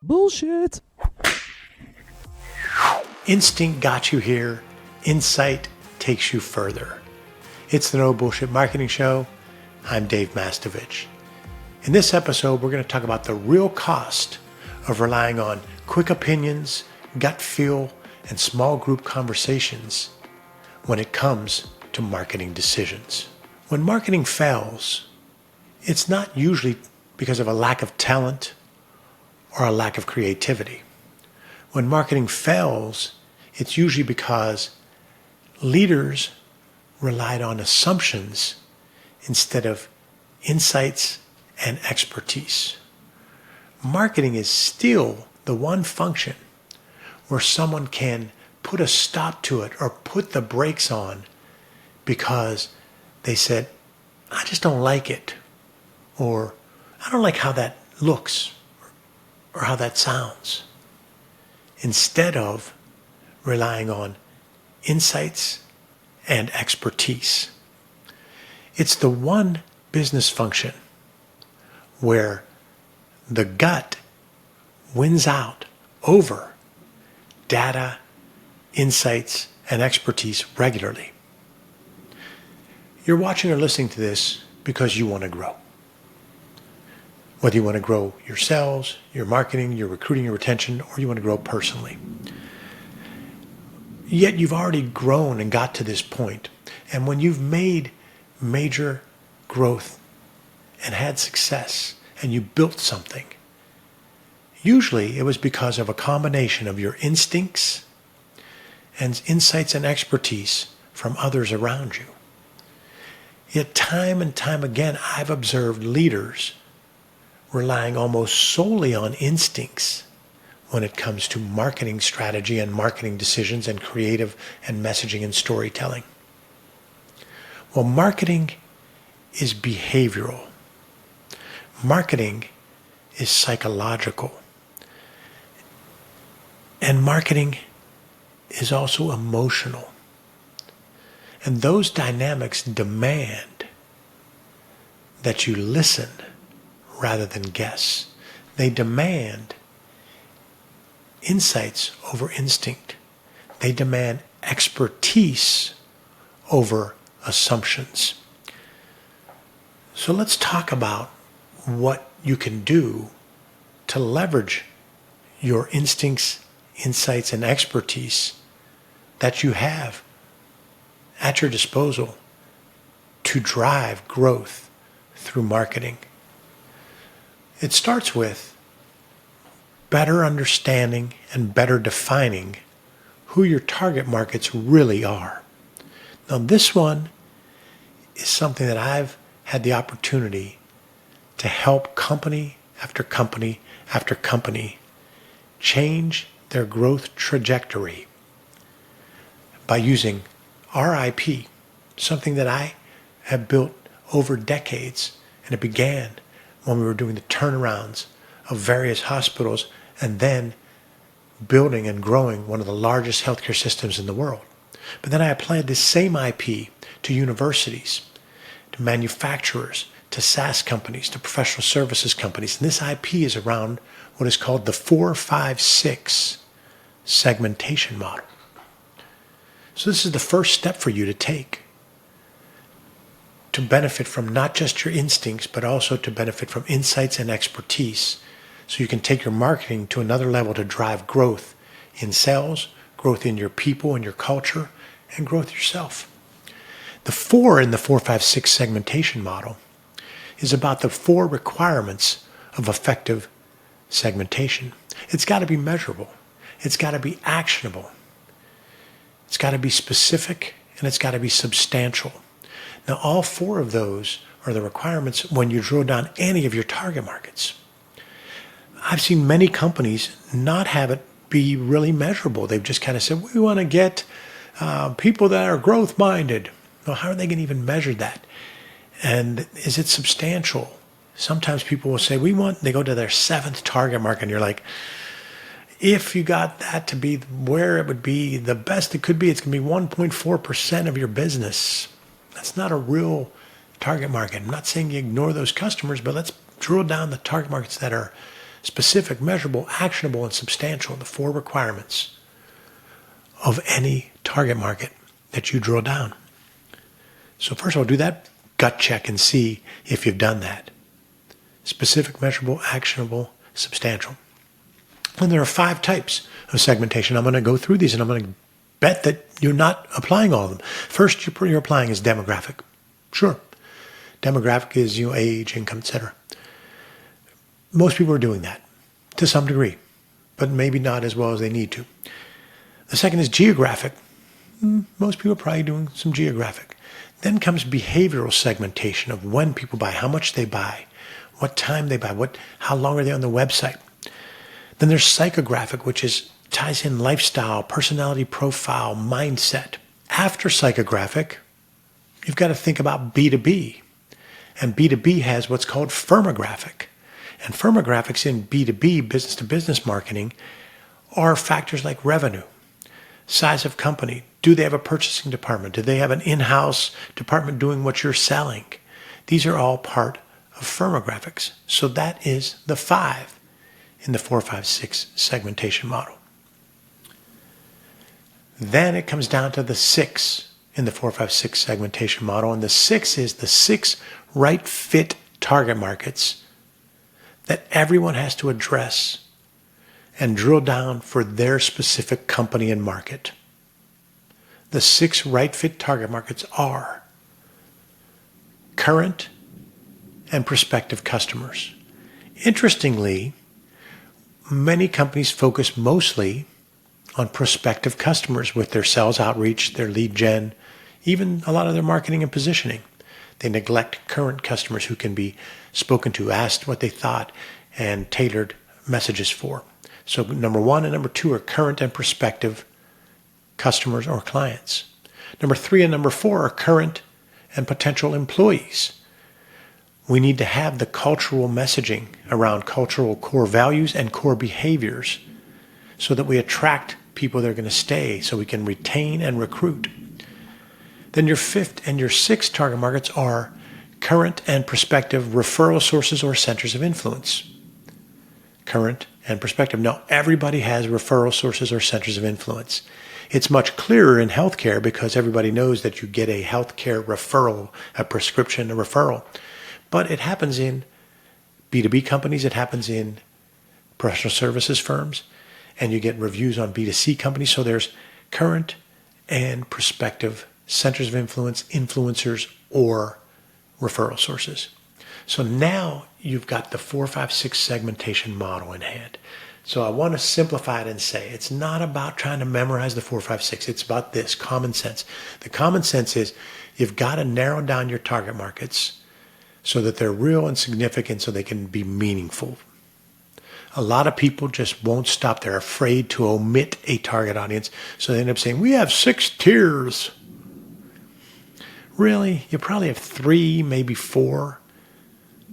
Bullshit. Instinct got you here. Insight takes you further. It's the No Bullshit Marketing Show. I'm Dave Mastovich. In this episode, we're going to talk about the real cost of relying on quick opinions, gut feel, and small group conversations when it comes to marketing decisions. When marketing fails, it's not usually because of a lack of talent or a lack of creativity. When marketing fails, it's usually because leaders relied on assumptions instead of insights and expertise. Marketing is still the one function where someone can put a stop to it or put the brakes on because they said, I just don't like it, or I don't like how that looks or how that sounds, instead of relying on insights and expertise. It's the one business function where the gut wins out over data, insights, and expertise regularly. You're watching or listening to this because you want to grow. Whether you want to grow your sales, your marketing, your recruiting, your retention, or you want to grow personally. Yet you've already grown and got to this point. And when you've made major growth and had success and you built something, usually it was because of a combination of your instincts and insights and expertise from others around you. Yet time and time again, I've observed leaders relying almost solely on instincts when it comes to marketing strategy and marketing decisions and creative and messaging and storytelling. Well, marketing is behavioral. Marketing is psychological. And marketing is also emotional. And those dynamics demand that you listen rather than guess. They demand insights over instinct. They demand expertise over assumptions. So let's talk about what you can do to leverage your instincts, insights, and expertise that you have at your disposal to drive growth through marketing. It starts with better understanding and better defining who your target markets really are. Now, this one is something that I've had the opportunity to help company after company after company change their growth trajectory by using RIP, something that I have built over decades, and it began when we were doing the turnarounds of various hospitals and then building and growing one of the largest healthcare systems in the world. But then I applied this same IP to universities, to manufacturers, to SaaS companies, to professional services companies. And this IP is around what is called the 4-5-6 segmentation model. So this is the first step for you to take to benefit from not just your instincts, but also to benefit from insights and expertise, so you can take your marketing to another level to drive growth in sales, growth in your people and your culture, and growth yourself. The 4 in the 4-5-6 segmentation model is about the 4 requirements of effective segmentation. It's got to be measurable. It's got to be actionable. It's got to be specific, and it's got to be substantial. Now, all 4 of those are the requirements when you drill down any of your target markets. I've seen many companies not have it be really measurable. They've just kind of said, we want to get people that are growth-minded. Well, how are they going to even measure that? And is it substantial? Sometimes people will say, they go to their 7th target market, and you're like, if you got that to be where it would be the best it could be, it's going to be 1.4% of your business. That's not a real target market. I'm not saying you ignore those customers, but let's drill down the target markets that are specific, measurable, actionable, and substantial, the 4 requirements of any target market that you drill down. So first of all, do that gut check and see if you've done that. Specific, measurable, actionable, substantial. And there are 5 types of segmentation. I'm going to go through these and I'm going to bet that you're not applying all of them. First, you're applying is demographic. Sure. Demographic is age, income, etc. Most people are doing that to some degree, but maybe not as well as they need to. The second is geographic. Most people are probably doing some geographic. Then comes behavioral segmentation of when people buy, how much they buy, what time they buy, how long are they on the website. Then there's psychographic, which ties in lifestyle, personality profile, mindset. After psychographic, you've got to think about B2B. And B2B has what's called firmographic. And firmographics in B2B, business-to-business marketing, are factors like revenue, size of company. Do they have a purchasing department? Do they have an in-house department doing what you're selling? These are all part of firmographics. So that is the 5 in the 4, 5, 6 segmentation model. Then it comes down to the 6 in the 4, 5, 6 segmentation model. And the 6 is the 6 right fit target markets that everyone has to address and drill down for their specific company and market. The 6 right fit target markets are current and prospective customers. Interestingly, many companies focus mostly on prospective customers with their sales outreach, their lead gen, even a lot of their marketing and positioning. They neglect current customers who can be spoken to, asked what they thought, and tailored messages for. So number 1 and number 2 are current and prospective customers or clients. Number 3 and number 4 are current and potential employees. We need to have the cultural messaging around cultural core values and core behaviors so that we attract people that are going to stay, so we can retain and recruit. Then your 5th and your 6th target markets are current and prospective referral sources or centers of influence. Current and prospective. Now, everybody has referral sources or centers of influence. It's much clearer in healthcare because everybody knows that you get a healthcare referral, a prescription, a referral. But it happens in B2B companies, it happens in professional services firms, and you get reviews on B2C companies. So there's current and prospective centers of influence, influencers, or referral sources. So now you've got the 4, 5, 6 segmentation model in hand. So I want to simplify it and say it's not about trying to memorize the 4, 5, 6. It's about this, common sense. The common sense is you've got to narrow down your target markets so that they're real and significant so they can be meaningful. A lot of people just won't stop. They're afraid to omit a target audience. So they end up saying, we have 6 tiers. Really? You probably have 3, maybe 4.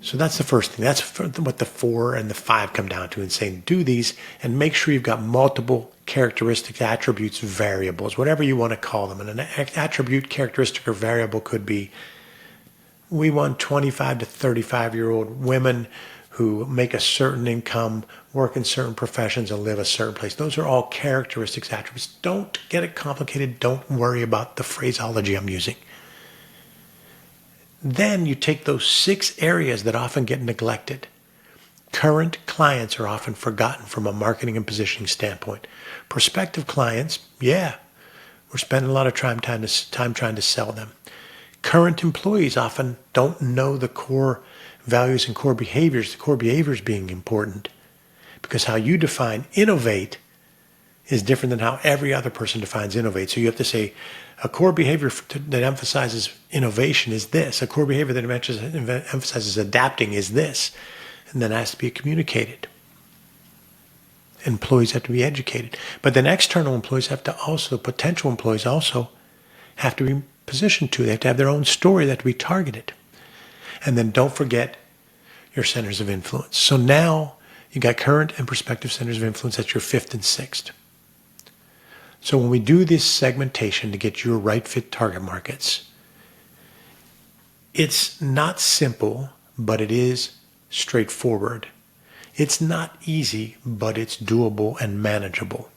So that's the first thing. That's what the 4 and the 5 come down to, and saying do these and make sure you've got multiple characteristics, attributes, variables, whatever you want to call them. And an attribute, characteristic, or variable could be we want 25 to 35-year-old women who make a certain income, work in certain professions, and live a certain place. Those are all characteristics, attributes. Don't get it complicated. Don't worry about the phraseology I'm using. Then you take those 6 areas that often get neglected. Current clients are often forgotten from a marketing and positioning standpoint. Prospective clients, we're spending a lot of time trying to sell them. Current employees often don't know the core values and core behaviors, the core behaviors being important, because how you define innovate is different than how every other person defines innovate. So you have to say, a core behavior that emphasizes innovation is this. A core behavior that emphasizes adapting is this. And then it has to be communicated. Employees have to be educated. But then external employees potential employees also have to be positioned to. They have to have their own story. They have to be targeted. And then don't forget your centers of influence. So now you got current and prospective centers of influence. That's your 5th and 6th. So when we do this segmentation to get your right fit target markets, it's not simple, but it is straightforward. It's not easy, but it's doable and manageable.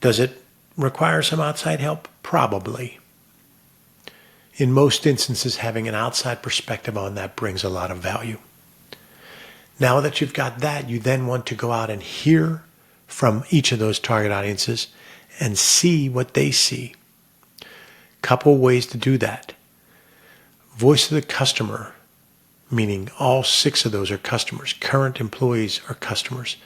Does it require some outside help? Probably. In most instances, having an outside perspective on that brings a lot of value. Now that you've got that, you then want to go out and hear from each of those target audiences and see what they see. Couple ways to do that. Voice of the customer, meaning all 6 of those are customers. Current employees are customers.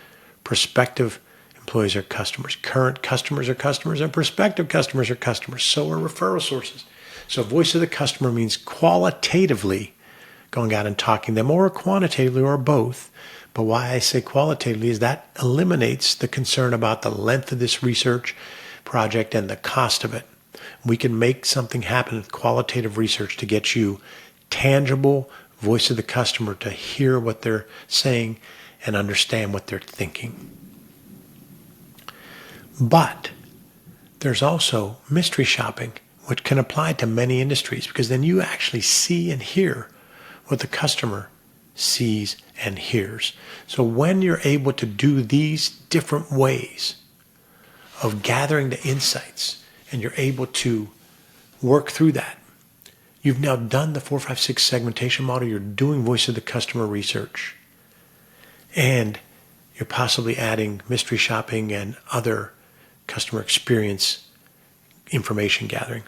Prospective employees are customers. Current customers are customers, and prospective customers are customers. So are referral sources. So voice of the customer means qualitatively going out and talking to them, or quantitatively, or both. But why I say qualitatively is that eliminates the concern about the length of this research project and the cost of it. We can make something happen with qualitative research to get you tangible voice of the customer to hear what they're saying and understand what they're thinking. But there's also mystery shopping, which can apply to many industries, because then you actually see and hear what the customer sees and hears. So when you're able to do these different ways of gathering the insights and you're able to work through that, you've now done the 4-5-6 segmentation model, you're doing voice of the customer research, and you're possibly adding mystery shopping and other customer experience information gathering.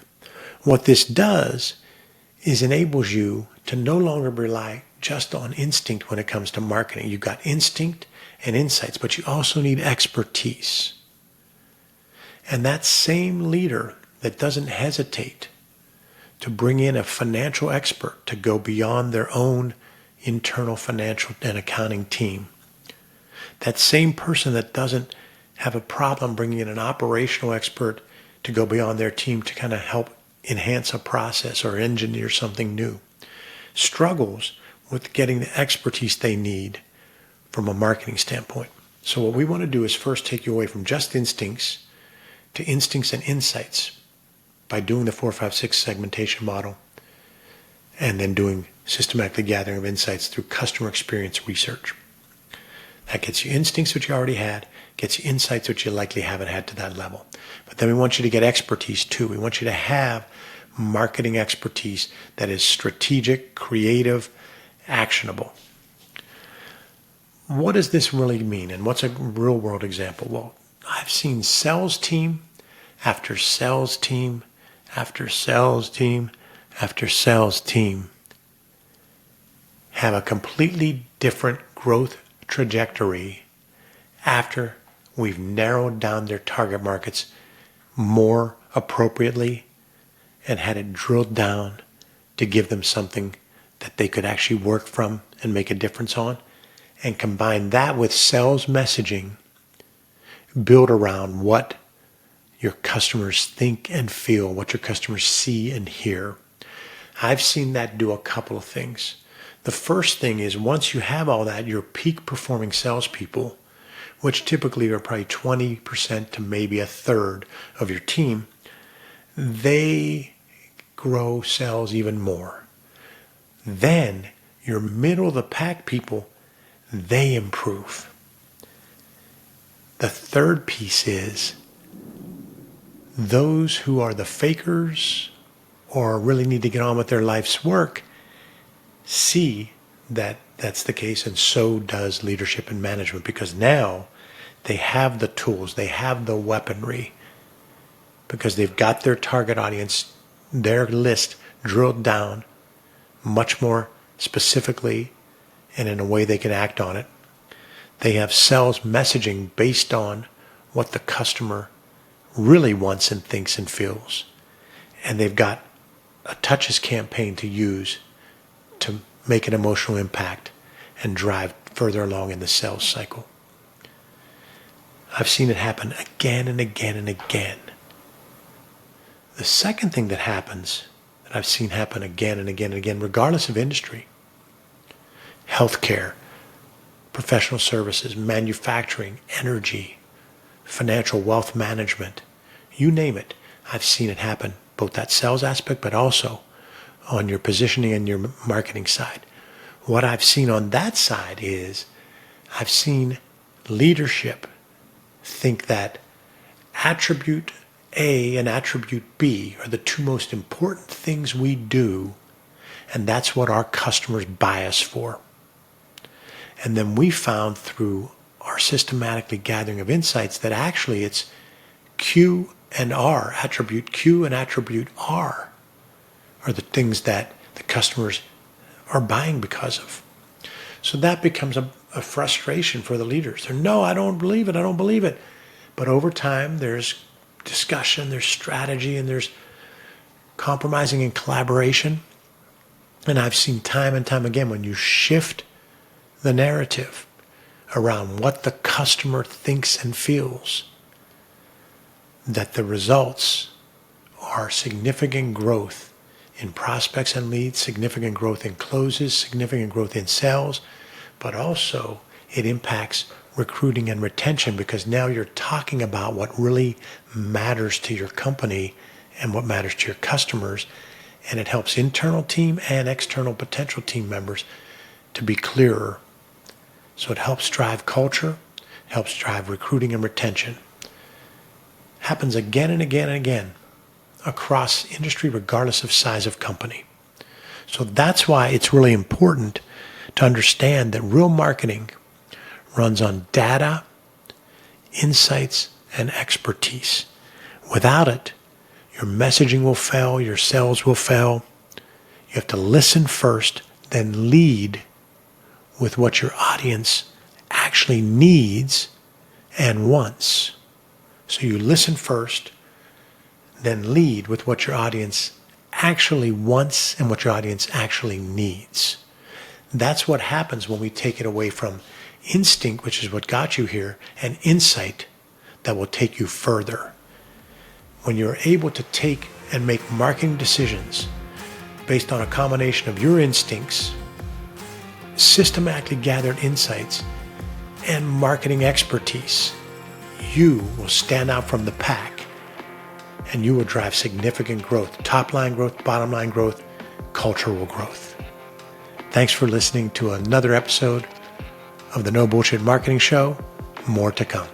What this does is enables you to no longer rely just on instinct when it comes to marketing. You've got instinct and insights, but you also need expertise. And that same leader that doesn't hesitate to bring in a financial expert to go beyond their own internal financial and accounting team, that same person that doesn't have a problem bringing in an operational expert to go beyond their team to kind of help enhance a process or engineer something new, struggles with getting the expertise they need from a marketing standpoint. So what we want to do is first take you away from just instincts to instincts and insights by doing the 4-5-6 segmentation model and then doing systematically gathering of insights through customer experience research. That gets you instincts, which you already had, gets you insights, which you likely haven't had to that level. But then we want you to get expertise too. We want you to have marketing expertise that is strategic, creative, actionable. What does this really mean? And what's a real world example? Well, I've seen sales team after sales team after sales team after sales team have a completely different growth trajectory after we've narrowed down their target markets more appropriately and had it drilled down to give them something that they could actually work from and make a difference on, and combine that with sales messaging built around what your customers think and feel, what your customers see and hear. I've seen that do a couple of things. The first thing is, once you have all that, your peak performing salespeople, which typically are probably 20% to maybe a third of your team, they grow sales even more. Then your middle of the pack people, they improve. The third piece is those who are the fakers or really need to get on with their life's work see that that's the case, and so does leadership and management, because now they have the tools, they have the weaponry, because they've got their target audience, their list drilled down much more specifically and in a way they can act on it. They have sales messaging based on what the customer really wants and thinks and feels. And they've got a touches campaign to use to make an emotional impact and drive further along in the sales cycle. I've seen it happen again and again and again. The second thing that happens, that I've seen happen again and again and again, regardless of industry, healthcare, professional services, manufacturing, energy, financial wealth management, you name it, I've seen it happen, both that sales aspect, but also on your positioning and your marketing side. What I've seen on that side is I've seen leadership think that attribute A and attribute B are the two most important things we do, and that's what our customers buy us for. And then we found through our systematically gathering of insights that actually it's Q and R, attribute Q and attribute R, are the things that the customers are buying because of. So that becomes a frustration for the leaders. They're, no, I don't believe it, I don't believe it. But over time, there's discussion, there's strategy, and there's compromising and collaboration. And I've seen time and time again, when you shift the narrative around what the customer thinks and feels, that the results are significant growth in prospects and leads, significant growth in closes, significant growth in sales, but also it impacts recruiting and retention, because now you're talking about what really matters to your company and what matters to your customers, and it helps internal team and external potential team members to be clearer. So it helps drive culture, helps drive recruiting and retention. Happens again and again and again across industry, regardless of size of company. So that's why it's really important to understand that real marketing runs on data, insights, and expertise. Without it, your messaging will fail, your sales will fail. You have to listen first, then lead with what your audience actually needs and wants. So you listen first, then lead with what your audience actually wants and what your audience actually needs. That's what happens when we take it away from instinct, which is what got you here, and insight that will take you further. When you're able to take and make marketing decisions based on a combination of your instincts, systematically gathered insights, and marketing expertise, you will stand out from the pack and you will drive significant growth, top line growth, bottom line growth, cultural growth. Thanks for listening to another episode of the No Bullshit Marketing Show. More to come.